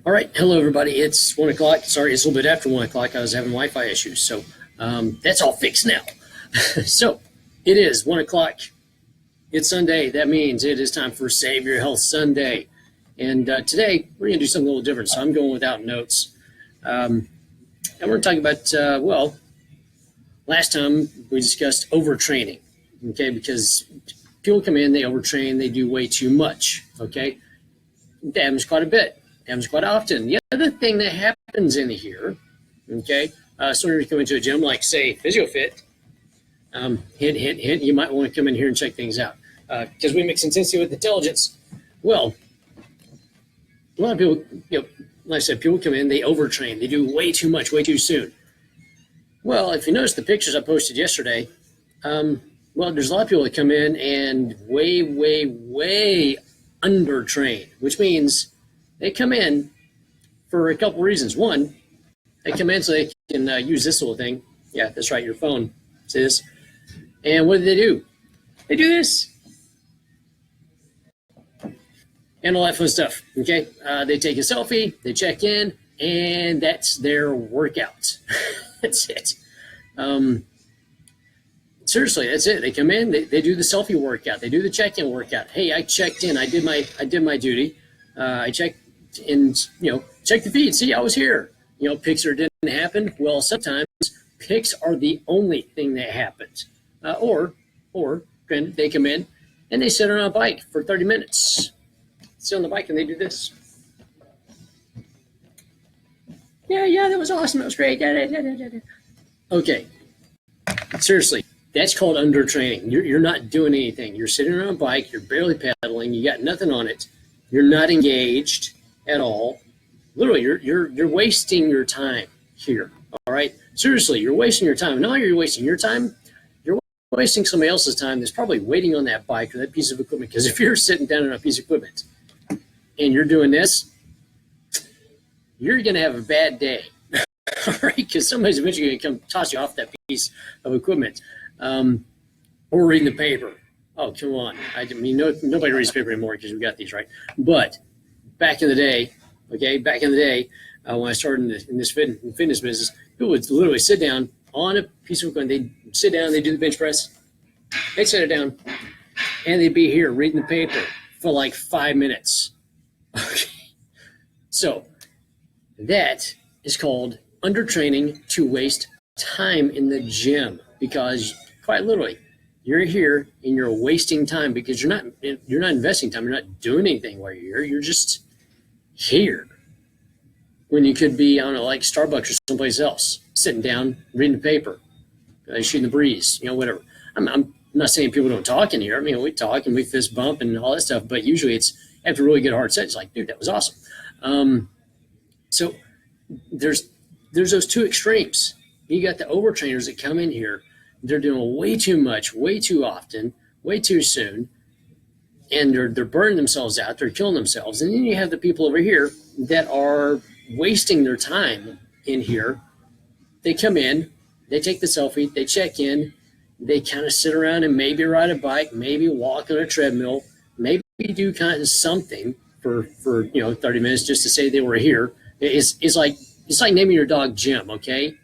All right, hello everybody. It's 1 o'clock. Sorry, it's a little bit after 1 o'clock. I was having Wi-Fi issues, so that's all fixed now. So it is 1 o'clock. It's Sunday. That means it is time for Save Your Health Sunday. And today we're going to do something a little different. So I'm going without notes. And we're talking about, last time we discussed overtraining, okay? Because people come in, they overtrain, they do way too much, okay? That happens quite a bit. Happens quite often. The other thing that happens in here, okay, so when you come into a gym like, say, PhysioFit, hint, you might want to come in here and check things out because we mix intensity with intelligence. Well, a lot of people, like I said, people come in, they overtrain, they do way too much, way too soon. Well, if you notice the pictures I posted yesterday, well, there's a lot of people that come in and way undertrain, which means they come in for a couple reasons. One, they come in so they can use this little thing. Yeah, that's right, your phone. See this? And what do? They do this. And all that fun stuff, okay? They take a selfie, they check in, and that's their workout. That's it. Seriously, that's it. They come in, they do the selfie workout, they do the check-in workout. Hey, I checked in, I did my duty. I checked in, check the feed, see, I was here. Pics didn't happen. Well, sometimes pics are the only thing that happens. Or they come in and they sit on a bike for 30 minutes. Sit on the bike and they do this. Yeah, that was awesome. That was great. Okay, seriously, that's called undertraining. You're not doing anything. You're sitting on a bike. You're barely pedaling. You got nothing on it. You're not engaged at all. Literally, you're wasting your time here. All right, seriously, you're wasting your time. Not only are you wasting your time, you're wasting somebody else's time that's probably waiting on that bike or that piece of equipment. Because if you're sitting down on a piece of equipment and you're doing this, you're going to have a bad day. All right, because somebody's eventually going to come toss you off that piece of equipment, or reading the paper. Oh, come on. I mean, nobody reads paper anymore because we got these, right? But back in the day, when I started in this fitness business, people would literally sit down on a piece of equipment. They'd sit down, they'd do the bench press, they'd set it down, and they'd be here reading the paper for like 5 minutes. Okay. So that is called undertraining to waste time in the gym, because quite literally, you're here and you're wasting time because you're not investing time. You're not doing anything while you're here. You're just here when you could be, I don't know, like Starbucks or someplace else, sitting down, reading the paper, shooting the breeze, whatever. I'm not saying people don't talk in here. I mean, we talk and we fist bump and all that stuff, but usually it's after a really good hard set. It's like, dude, that was awesome. So there's those two extremes. You got the overtrainers that come in here. They're doing way too much, way too often, way too soon, and they're burning themselves out. They're killing themselves. And then you have the people over here that are wasting their time in here. They come in, they take the selfie, they check in, they kind of sit around and maybe ride a bike, maybe walk on a treadmill, maybe do kind of something for 30 minutes just to say they were here. It's like naming your dog Jim, okay,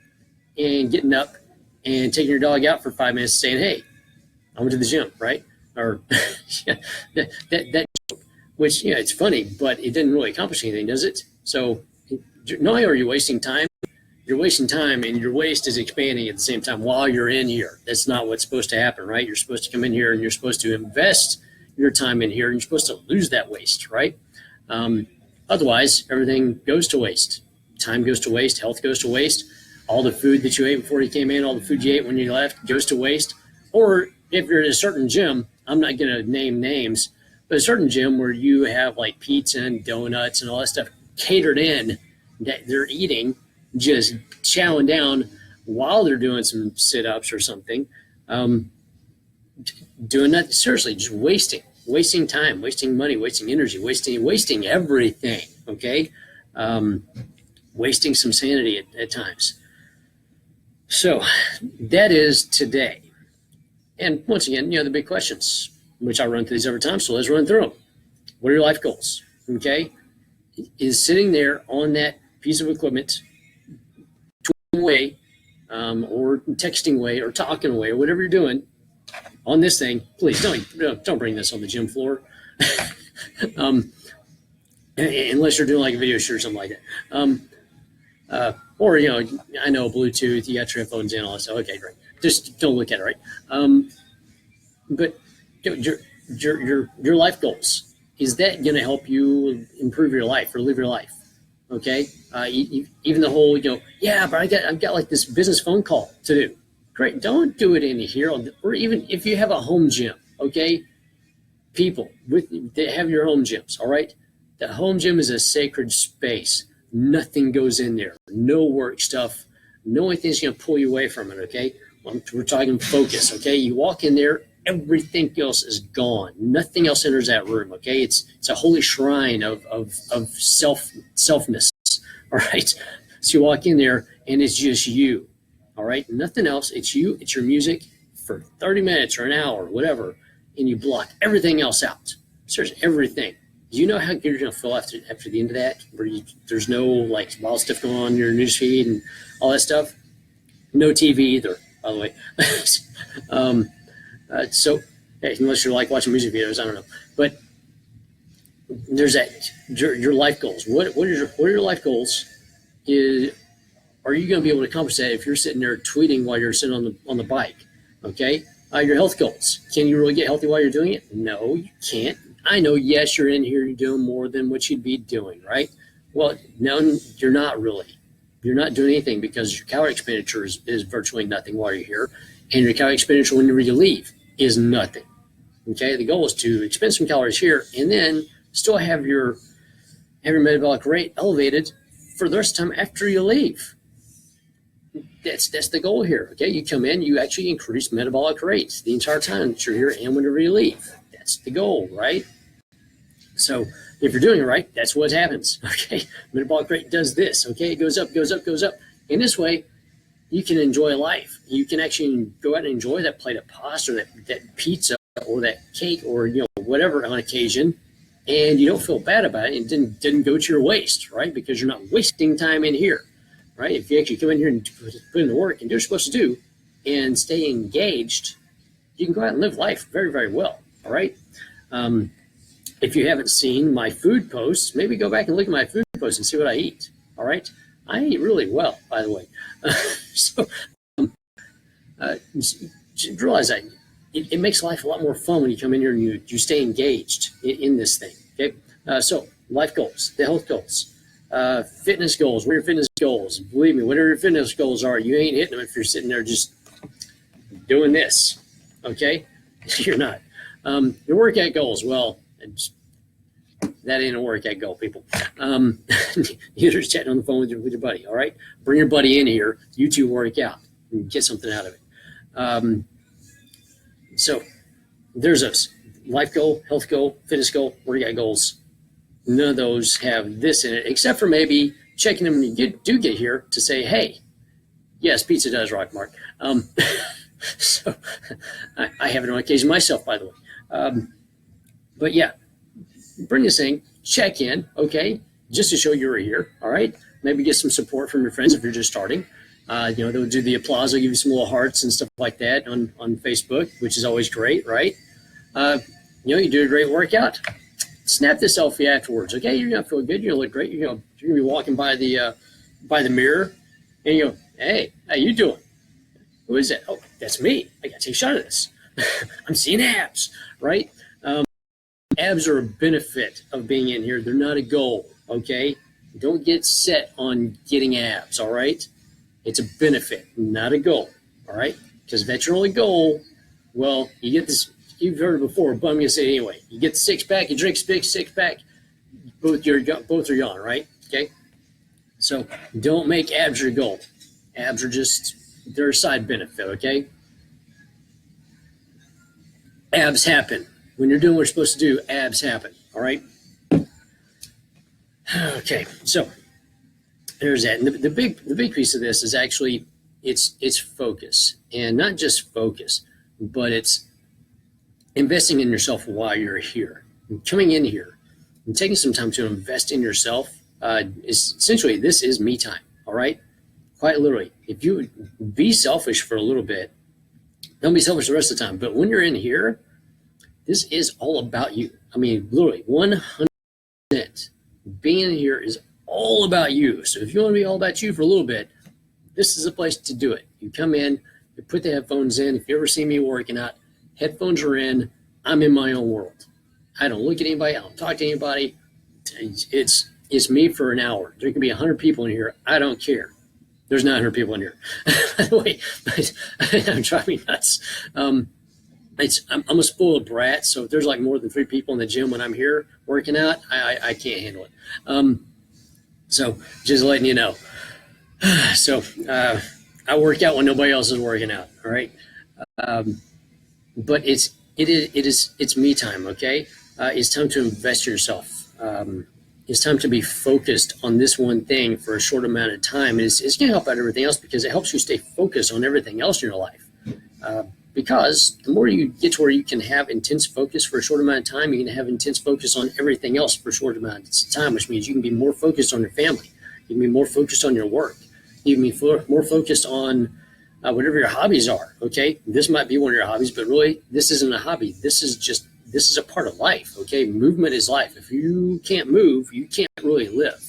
and getting up and taking your dog out for 5 minutes, saying, "Hey, I went to the gym," right? Or that which it's funny, but it didn't really accomplish anything, does it? So not only are you wasting time, you're wasting time, and your waste is expanding at the same time while you're in here. That's not what's supposed to happen, right? You're supposed to come in here and you're supposed to invest your time in here, and you're supposed to lose that waste, right? Otherwise, everything goes to waste. Time goes to waste. Health goes to waste. All the food that you ate before you came in, all the food you ate when you left goes to waste. Or if you're at a certain gym, I'm not going to name names, but a certain gym where you have like pizza and donuts and all that stuff catered in that they're eating, just chowing down while they're doing some sit-ups or something, doing that, seriously, just wasting time, wasting money, wasting energy, wasting everything, okay? Wasting some sanity at times. So that is today. And once again, the big questions, which I run through these every time. So let's run through them. What are your life goals? Okay. is sitting there on that piece of equipment, tweeting away, or texting away, or talking away, or whatever you're doing on this thing. Please don't bring this on the gym floor, unless you're doing like a video shoot or something like that. Or I know Bluetooth, you got your headphones in, all that stuff. Okay, great. Just don't look at it, right? But your life goals, is that going to help you improve your life or live your life? Okay, even the whole yeah, but I've got like this business phone call to do. Great, don't do it in here, or even if you have a home gym. Okay, people that have your home gyms, all right. The home gym is a sacred space. Nothing goes in there. No work stuff. No anything's going to pull you away from it. Okay, we're talking focus. Okay, you walk in there, everything else is gone. Nothing else enters that room. Okay, it's a holy shrine of selfness. All right, so you walk in there and it's just you. All right, nothing else. It's you. It's your music for 30 minutes or an hour, whatever, and you block everything else out. Search everything. Do you know how good you're going to feel after the end of that? Where there's no like wild stuff going on in your newsfeed and all that stuff. No TV either, by the way. So, hey, unless you're like watching music videos, I don't know. But there's that your life goals. What are your life goals? Are you going to be able to accomplish that if you're sitting there tweeting while you're sitting on the bike? Okay. Your health goals. Can you really get healthy while you're doing it? No, you can't. I know, yes, you're in here, you're doing more than what you'd be doing, right? Well, no, you're not really. You're not doing anything because your calorie expenditure is virtually nothing while you're here. And your calorie expenditure whenever you leave is nothing. Okay, the goal is to expend some calories here and then still have your metabolic rate elevated for the rest of the time after you leave. That's the goal here. Okay, you come in, you actually increase metabolic rates the entire time that you're here and whenever you leave. That's the goal, right? So if you're doing it right, that's what happens. Okay, metabolic rate does this. Okay, it goes up, goes up, goes up. In this way, you can enjoy life. You can actually go out and enjoy that plate of pasta, or that pizza, or that cake, or whatever on occasion, and you don't feel bad about it. It didn't go to your waste, right? Because you're not wasting time in here, right? If you actually come in here and put in the work and do what you're supposed to do, and stay engaged, you can go out and live life very, very well. All right. If you haven't seen my food posts, maybe go back and look at my food posts and see what I eat. All right. I eat really well, by the way. So realize that it makes life a lot more fun when you come in here and you stay engaged in this thing. Okay. So life goals, the health goals, fitness goals. What are your fitness goals? Believe me, whatever your fitness goals are, you ain't hitting them if you're sitting there just doing this. Okay. You're not. Your workout goals, well, that ain't a workout goal, people. You're just chatting on the phone with your buddy, all right? Bring your buddy in here. You two work out and get something out of it. So there's those. Life goal, health goal, fitness goal, workout goals. None of those have this in it, except for maybe checking them when you do get here to say, hey, yes, pizza does rock, Mark. So I have it on occasion myself, by the way. But yeah, bring this thing, check in, okay, just to show you're here, all right? Maybe get some support from your friends if you're just starting. They'll do the applause, they'll give you some little hearts and stuff like that on Facebook, which is always great, right? You do a great workout. Snap the selfie afterwards, okay? You're gonna feel good, you're gonna look great. You're gonna be walking by the mirror, and you go, hey, how you doing? Who is that? Oh, that's me. I got to take a shot of this. I'm seeing abs, right? Abs are a benefit of being in here. They're not a goal, okay? Don't get set on getting abs, all right? It's a benefit, not a goal, all right? Because if that's your only goal, well, you get this, you've heard it before, but I'm going to say it anyway. You get the six-pack, you drink six-pack, both are gone, right? Okay? So don't make abs your goal. Abs are just, they're a side benefit, okay? Abs happen. When you're doing what you're supposed to do, abs happen, all right? Okay, so there's that. And the big piece of this is actually it's focus, and not just focus, but it's investing in yourself while you're here. And coming in here, and taking some time to invest in yourself is essentially, this is me time. All right. Quite literally, if you be selfish for a little bit, don't be selfish the rest of the time. But when you're in here, this is all about you. I mean, literally 100%. Being in here is all about you. So if you want to be all about you for a little bit, this is a place to do it. You come in, you put the headphones in. If you ever see me working out, headphones are in. I'm in my own world. I don't look at anybody. I don't talk to anybody. It's me for an hour. There can be 100 people in here. I don't care. There's not 100 people in here. By the way, I'm driving me nuts. I'm a spoiled brat, so if there's like more than 3 people in the gym when I'm here working out, I can't handle it. So just letting you know. So I work out when nobody else is working out. All right, but it's me time. Okay, it's time to invest in yourself. It's time to be focused on this one thing for a short amount of time. It's going to help out everything else because it helps you stay focused on everything else in your life. Because the more you get to where you can have intense focus for a short amount of time, you can have intense focus on everything else for a short amount of time, which means you can be more focused on your family. You can be more focused on your work. You can be more focused on whatever your hobbies are. Okay, this might be one of your hobbies, but really, this isn't a hobby. This is a part of life. Okay, movement is life. If you can't move, you can't really live.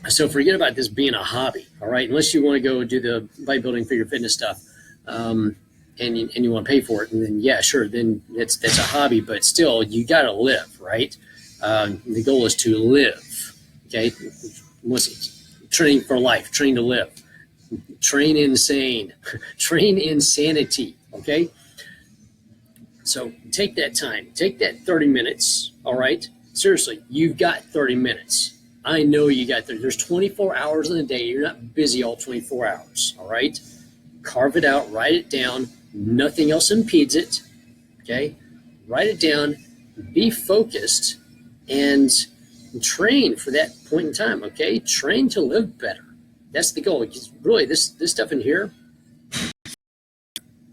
So forget about this being a hobby. All right, unless you want to go do the bodybuilding figure fitness stuff, and you want to pay for it, and then yeah, sure, then that's a hobby. But still, you got to live, right? The goal is to live. Okay, train for life, train to live, train insane, train insanity. Okay. So take that time, take that 30 minutes, all right? Seriously, you've got 30 minutes. I know you got 30. There's 24 hours in a day. You're not busy all 24 hours, all right? Carve it out, write it down. Nothing else impedes it, okay? Write it down, be focused, and train for that point in time, okay? Train to live better. That's the goal. Because really, this stuff in here,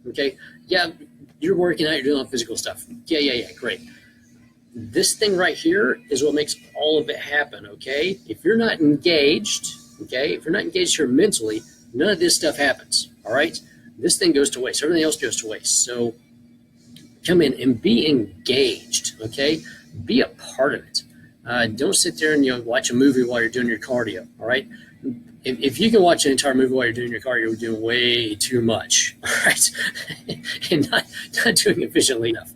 okay? Yeah, you're working out, you're doing all physical stuff. Yeah, great. This thing right here is what makes all of it happen, okay? If you're not engaged, okay, if you're not engaged here mentally, none of this stuff happens, all right? This thing goes to waste. Everything else goes to waste. So come in and be engaged, okay? Be a part of it. Don't sit there and watch a movie while you're doing your cardio, all right? If you can watch an entire movie while you're doing your cardio, you're doing way too much, all right? And not doing efficiently enough.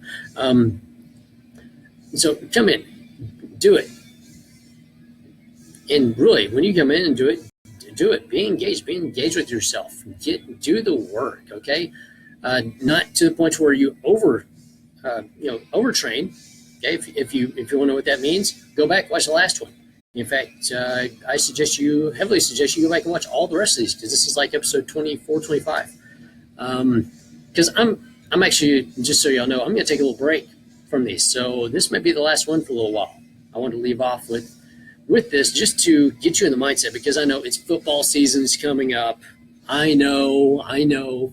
So come in, do it. And really, when you come in and do it. Be engaged with yourself. Do the work, okay? Not to the point where you overtrain. Okay, if you want to know what that means, go back, watch the last one. In fact, I heavily suggest you go back and watch all the rest of these because this is like episode 24, 25. Because I'm actually, just so y'all know, I'm going to take a little break from these. So this might be the last one for a little while. I want to leave off with this just to get you in the mindset because I know it's football season's coming up. I know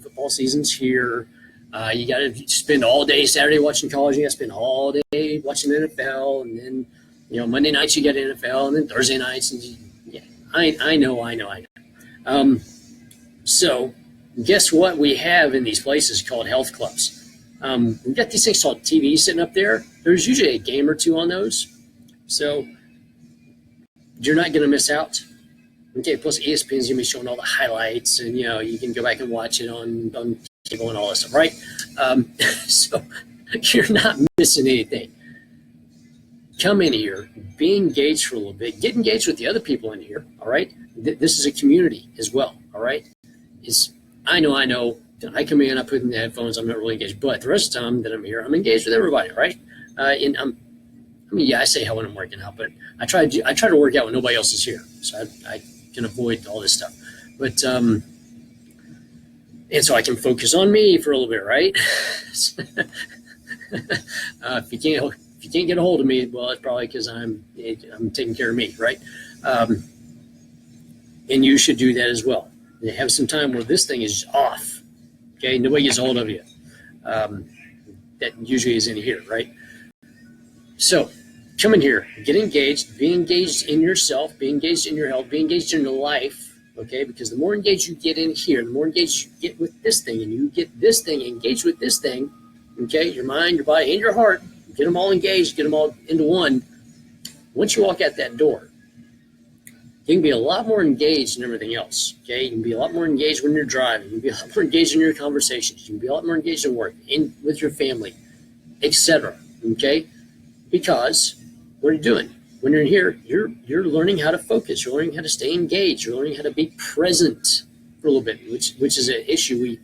football season's here. You got to spend all day Saturday watching college. You got to spend all day watching the NFL, and then Monday nights you got NFL, and then Thursday nights. And I know. So guess what we have in these places called health clubs? We've got these things called TVs sitting up there. There's usually a game or two on those, so you're not going to miss out. Okay, plus ESPN's going to be showing all the highlights, and you can go back and watch it on cable and all that stuff, right? So you're not missing anything. Come in here, be engaged for a little bit, get engaged with the other people in here, all right? This is a community as well, all right? I know. I come in, I put in the headphones, I'm not really engaged, but the rest of the time that I'm here, I'm engaged with everybody, right? I say how when I'm working out, but I try to work out when nobody else is here, so I can avoid all this stuff. But and so I can focus on me for a little bit, right? If you can't get a hold of me, well, it's probably because I'm taking care of me, right? And you should do that as well. You have some time where this thing is off. Okay, nobody gets a hold of you. That usually is in here, right? So come in here, get engaged, be engaged in yourself, be engaged in your health, be engaged in your life, okay? Because the more engaged you get in here, the more engaged you get with this thing, and you get this thing engaged with this thing, okay? Your mind, your body, and your heart, get them all engaged, get them all into one. Once you walk out that door, you can be a lot more engaged in everything else, okay? You can be a lot more engaged when you're driving. You can be a lot more engaged in your conversations. You can be a lot more engaged in work, with your family, etc., okay? Because what are you doing? When you're here, you're learning how to focus. You're learning how to stay engaged. You're learning how to be present for a little bit, which is an issue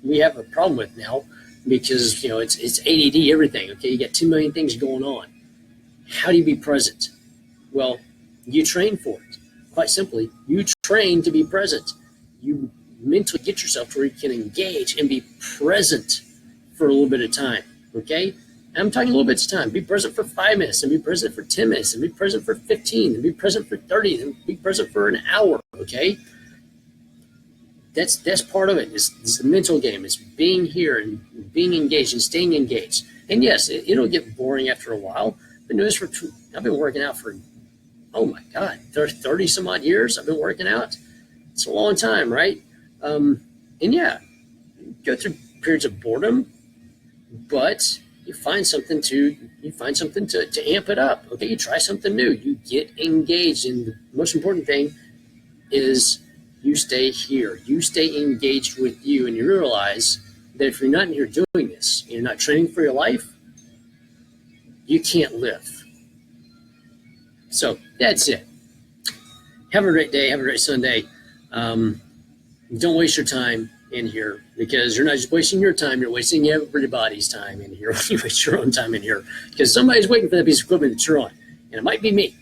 we have a problem with now, because it's ADD everything. Okay, you got 2 million things going on. How do you be present? Well, you train for it. Quite simply, you train to be present. You mentally get yourself to where you can engage and be present for a little bit of time. Okay. I'm talking a little bit of time. Be present for 5 minutes, and be present for 10 minutes, and be present for 15, and be present for 30, and be present for an hour, okay? That's part of it. It's the mental game. It's being here and being engaged and staying engaged. And yes, it'll get boring after a while. I've been working out for, oh my God, 30 some odd years I've been working out. It's a long time, right? And yeah, go through periods of boredom, but you find something to amp it up. Okay, you try something new. You get engaged, and the most important thing is you stay here. You stay engaged with you, and you realize that if you're not in here doing this, you're not training for your life, you can't live. So that's it. Have a great day. Have a great Sunday. Don't waste your time in here, because you're not just wasting your time, you're wasting everybody's time in here when you waste your own time in here, because somebody's waiting for that piece of equipment that you're on, and it might be me.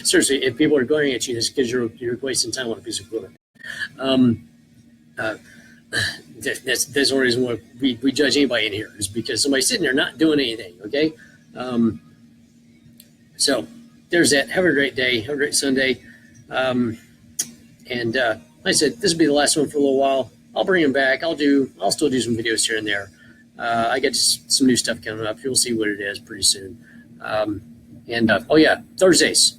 Seriously, if people are glaring at you, it's because you're wasting time on a piece of equipment. That's the only reason why we judge anybody in here, is because somebody's sitting there not doing anything, okay? So there's that. Have a great day. Have a great Sunday. Like I said, this will be the last one for a little while. I'll bring them back. I'll still do some videos here and there. I got some new stuff coming up. You'll see what it is pretty soon. Oh yeah, Thursdays,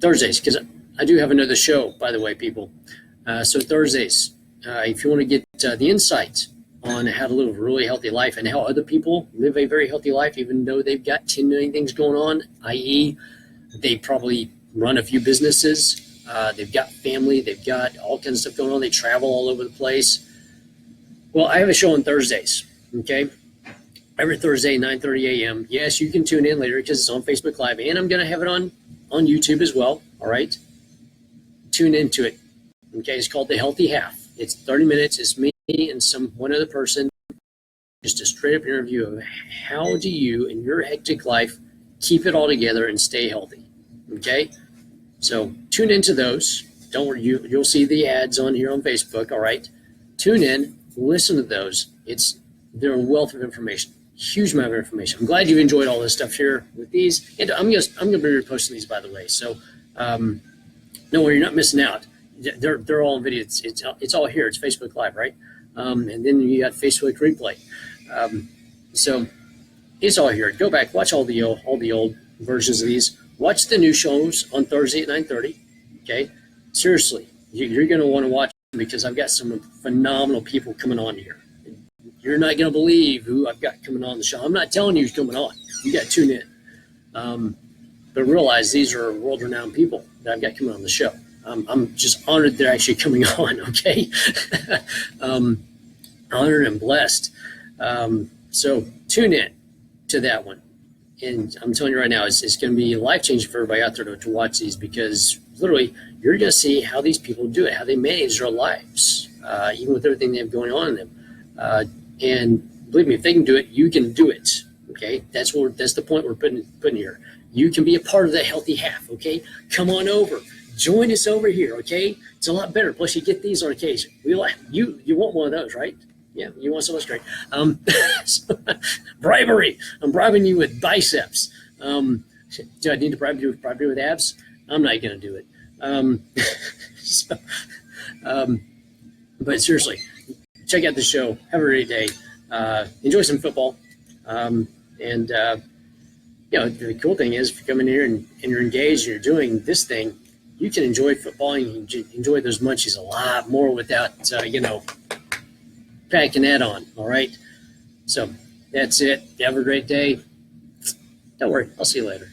because I do have another show, by the way, people. So Thursdays, if you want to get the insight on how to live a really healthy life and how other people live a very healthy life, even though they've got 10 million things going on, i.e. they probably run a few businesses, they've got family, they've got all kinds of stuff going on, they travel all over the place. Well, I have a show on Thursdays, okay? Every Thursday, 9:30 a.m. Yes, you can tune in later because it's on Facebook Live, and I'm going to have it on YouTube as well, all right? Tune into it, okay? It's called The Healthy Half. It's 30 minutes. It's me and one other person, just a straight-up interview of how do you, in your hectic life, keep it all together and stay healthy, okay? So tune into those. Don't worry, you'll see the ads on here on Facebook, all right? Tune in, listen to those. They're a wealth of information, huge amount of information. I'm glad you've enjoyed all this stuff here with these. And I'm gonna be reposting these, by the way. So don't worry, you're not missing out. They're all in video. It's all here. It's Facebook Live, right? And then you got Facebook Replay. So it's all here. Go back, watch all the old versions of these. Watch the new shows on Thursday at 9:30. Okay, seriously, you're going to want to watch them because I've got some phenomenal people coming on here. You're not going to believe who I've got coming on the show. I'm not telling you who's coming on. You got to tune in. But realize these are world-renowned people that I've got coming on the show. I'm just honored they're actually coming on. Okay, honored and blessed. So tune in to that one. And I'm telling you right now, it's going to be life-changing for everybody out there to watch these, because literally you're going to see how these people do it, how they manage their lives, even with everything they have going on in them. And believe me, if they can do it, you can do it. Okay, that's the point we're putting here. You can be a part of the healthy half. Okay, come on over, join us over here. Okay, it's a lot better. Plus, you get these on occasion. You want one of those, right? Yeah, you want so much great. Bribery. I'm bribing you with biceps. Do I need to bribe you with abs? I'm not going to do it. But seriously, check out the show. Have a great day. Enjoy some football. And the cool thing is, if you come in here and you're engaged and you're doing this thing, you can enjoy football and you can enjoy those munchies a lot more without packing that on. All right. So that's it. You have a great day. Don't worry. I'll see you later.